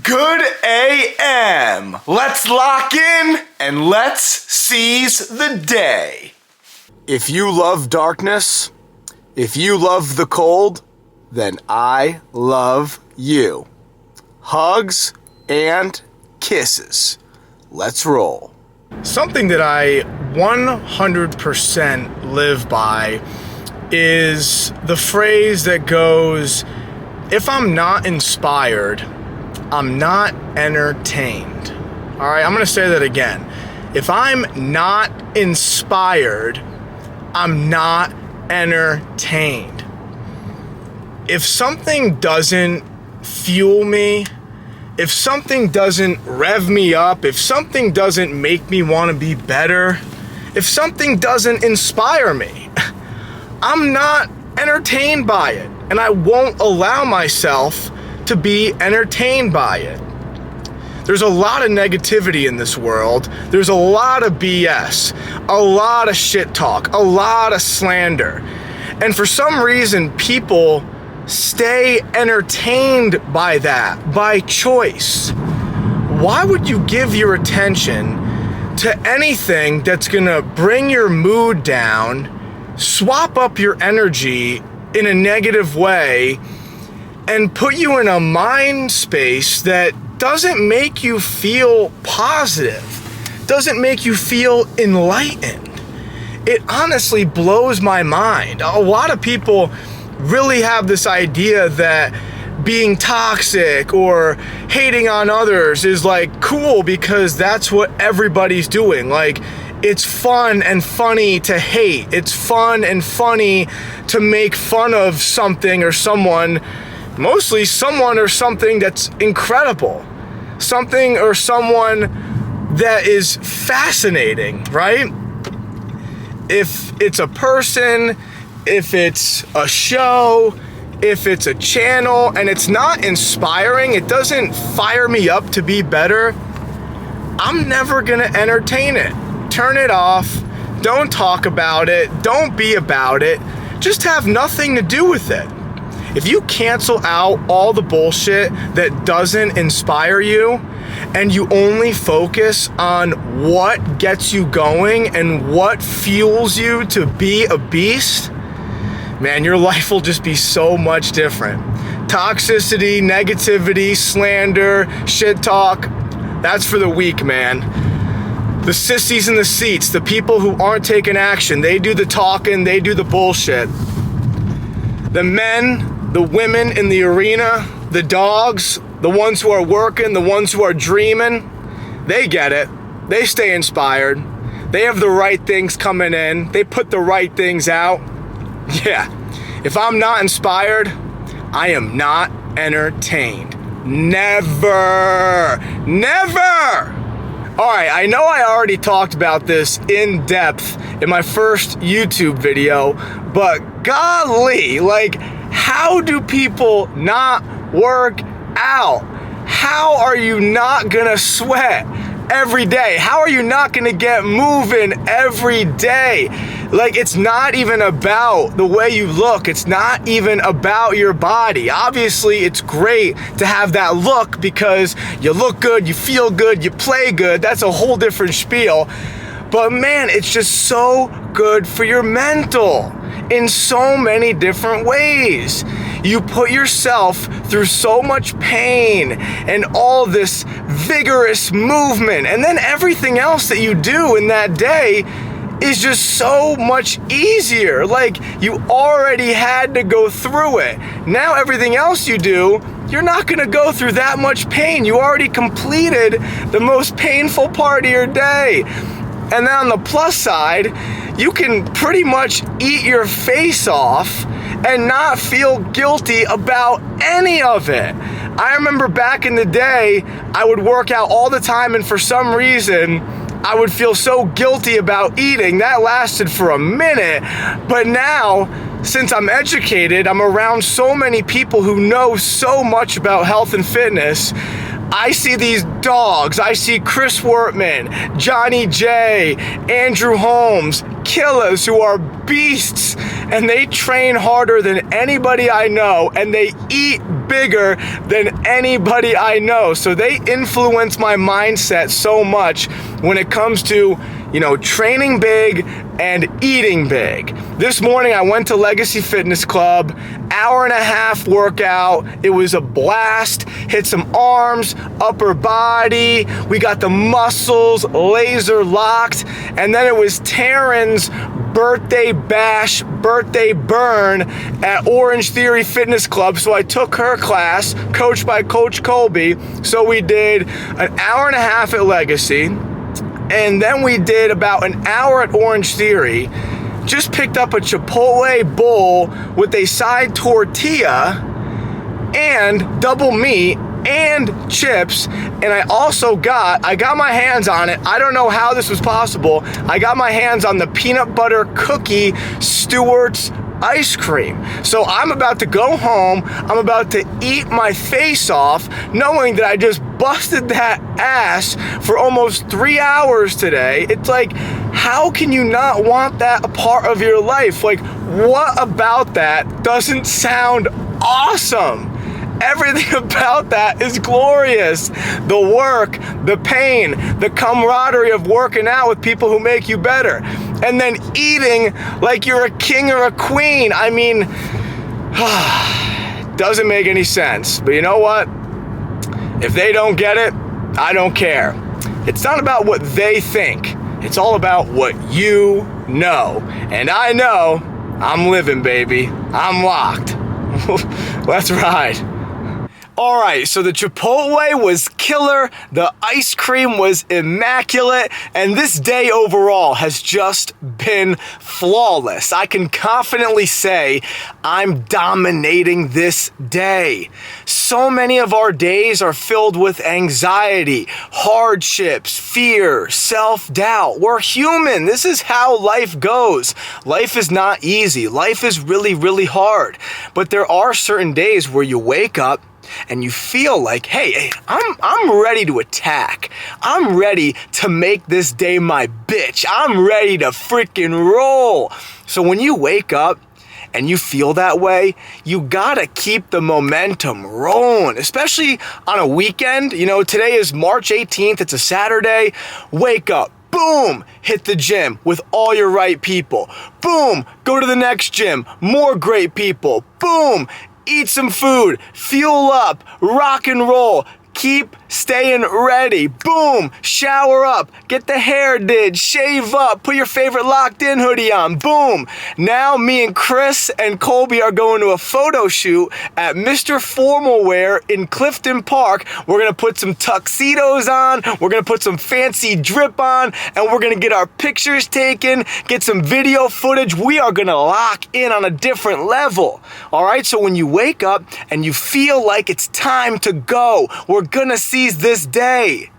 Good AM. Let's lock in and let's seize the day. If you love darkness, if you love the cold, then I love you. Hugs and kisses. Let's roll. Something that I 100% live by is the phrase that goes, if I'm not inspired, I'm not entertained. All right, I'm gonna say that again. If I'm not inspired, I'm not entertained. If something doesn't fuel me, if something doesn't rev me up, if something doesn't make me want to be better, if something doesn't inspire me, I'm not entertained by it, and I won't allow myself to be entertained by it. There's a lot of negativity in this world. There's a lot of BS, a lot of shit talk, a lot of slander. And for some reason, people stay entertained by that, by choice. Why would you give your attention to anything that's gonna bring your mood down, swap up your energy in a negative way, and put you in a mind space that doesn't make you feel positive, doesn't make you feel enlightened? It honestly blows my mind. A lot of people really have this idea that being toxic or hating on others is like cool because that's what everybody's doing. Like, it's fun and funny to hate. It's fun and funny to make fun of something or someone, mostly someone or something that's incredible. Something or someone that is fascinating, right? If it's a person, if it's a show, if it's a channel, and it's not inspiring, it doesn't fire me up to be better, I'm never gonna entertain it. Turn it off, don't talk about it, don't be about it, just have nothing to do with it. If you cancel out all the bullshit that doesn't inspire you, and you only focus on what gets you going and what fuels you to be a beast, man, your life will just be so much different. Toxicity, negativity, slander, shit talk, that's for the weak, man. The sissies in the seats, the people who aren't taking action, they do the talking, they do the bullshit. The men, the women in the arena, the dogs, the ones who are working, the ones who are dreaming, they get it. They stay inspired. They have the right things coming in. They put the right things out. Yeah, if I'm not inspired, I am not entertained. Never, never. All right, I know I already talked about this in depth in my first YouTube video, but golly, like, how do people not work out? How are you not gonna sweat every day? How are you not gonna get moving every day? Like, it's not even about the way you look. It's not even about your body. Obviously, it's great to have that look because you look good, you feel good, you play good. That's a whole different spiel. But man, it's just so good for your mental in so many different ways. You put yourself through so much pain and all this vigorous movement, and then everything else that you do in that day is just so much easier. Like, you already had to go through it. Now everything else you do, you're not gonna go through that much pain. You already completed the most painful part of your day. And then on the plus side, you can pretty much eat your face off and not feel guilty about any of it. I remember back in the day, I would work out all the time, and for some reason, I would feel so guilty about eating. That lasted for a minute, but now, since I'm educated, I'm around so many people who know so much about health and fitness. I see these dogs. I see Chris Wortman, Johnny J, Andrew Holmes, killers who are beasts, and they train harder than anybody I know, and they eat bigger than anybody I know. So they influence my mindset so much when it comes to, training big and eating big. This morning I went to Legacy Fitness Club, hour-and-a-half workout. It was a blast. Hit some arms, upper body. We got the muscles laser locked. And then it was Taryn's birthday bash, birthday burn at Orange Theory Fitness Club. So I took her class, coached by Coach Colby. So we did an hour-and-a-half at Legacy. And then we did about an hour at Orange Theory. Just picked up a Chipotle bowl with a side tortilla and double meat and chips. And I got my hands on it. I don't know how this was possible. I got my hands on the peanut butter cookie Stewart's ice cream. So I'm about to go home. I'm about to eat my face off, knowing that I just busted that ass for almost 3 hours today. It's like, how can you not want that a part of your life? Like, what about that doesn't sound awesome? Everything about that is glorious. The work, the pain, the camaraderie of working out with people who make you better. And then eating like you're a king or a queen. I mean, doesn't make any sense. But you know what? If they don't get it, I don't care. It's not about what they think. It's all about what you know. And I know I'm living, baby. I'm locked. Let's ride. All right, so the Chipotle was killer, the ice cream was immaculate, and this day overall has just been flawless. I can confidently say I'm dominating this day. So many of our days are filled with anxiety, hardships, fear, self-doubt. We're human. This is how life goes. Life is not easy. Life is really, really hard. But there are certain days where you wake up and you feel like, hey, I'm ready to attack. I'm ready to make this day my bitch. I'm ready to freaking roll. So when you wake up and you feel that way, you gotta keep the momentum rolling, especially on a weekend. Today is March 18th. It's a Saturday. Wake up. Boom, hit the gym with all your right people. Boom, go to the next gym. More great people. Boom, eat some food, fuel up, rock and roll, keep staying ready. Boom, shower up, get the hair did, shave up, put your favorite Locked In hoodie on. Boom. Now me and Chris and Colby are going to a photo shoot at Mr. Formal Wear in Clifton Park. We're going to put some tuxedos on, we're going to put some fancy drip on, and we're going to get our pictures taken, get some video footage. We are going to lock in on a different level. All right, so when you wake up and you feel like it's time to go, we're going to seize this day.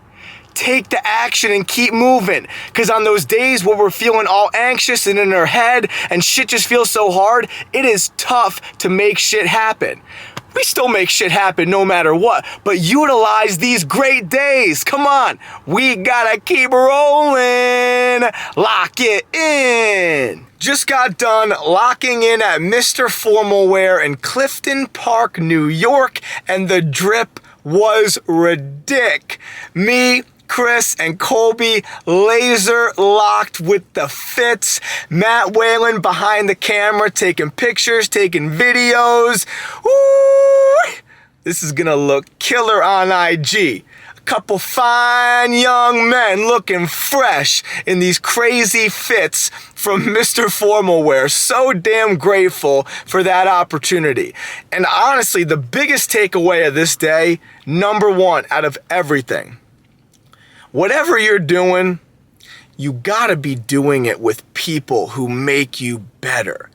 Take the action and keep moving. Because on those days where we're feeling all anxious and in our head and shit just feels so hard, it is tough to make shit happen. We still make shit happen no matter what, but utilize these great days. Come on, we gotta keep rolling. Lock it in. Just got done locking in at Mr. Formal Wear in Clifton Park, New York, and the drip was ridiculous. Me, Chris, and Colby laser locked with the fits. Matt Whalen behind the camera taking pictures, taking videos. Ooh, this is gonna look killer on IG. A couple fine young men looking fresh in these crazy fits from Mr. Formal Wear. So damn grateful for that opportunity. And honestly, the biggest takeaway of this day, number one out of everything, whatever you're doing, you gotta be doing it with people who make you better.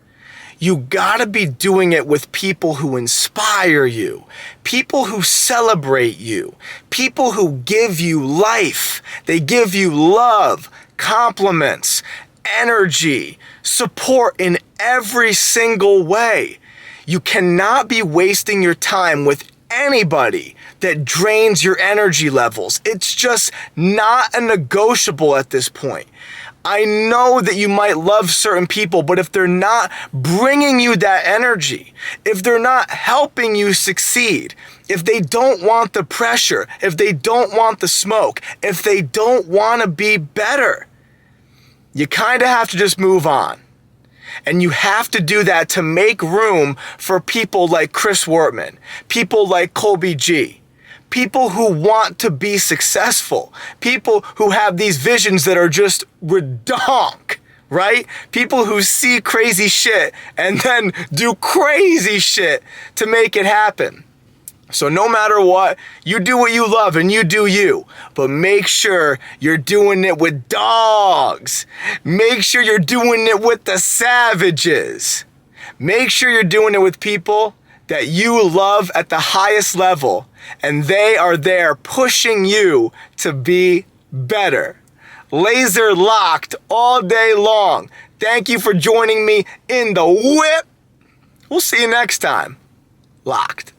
You gotta be doing it with people who inspire you, people who celebrate you, people who give you life. They give you love, compliments, energy, support in every single way. You cannot be wasting your time with anybody that drains your energy levels. It's just not a negotiable at this point. I know that you might love certain people, but if they're not bringing you that energy, if they're not helping you succeed, if they don't want the pressure, if they don't want the smoke, if they don't want to be better, you kind of have to just move on. And you have to do that to make room for people like Chris Wortman, people like Colby G, people who want to be successful, people who have these visions that are just redonk, right? People who see crazy shit and then do crazy shit to make it happen. So no matter what, you do what you love and you do you, but make sure you're doing it with dogs. Make sure you're doing it with the savages. Make sure you're doing it with people that you love at the highest level, and they are there pushing you to be better. Laser locked all day long. Thank you for joining me in the whip. We'll see you next time. Locked.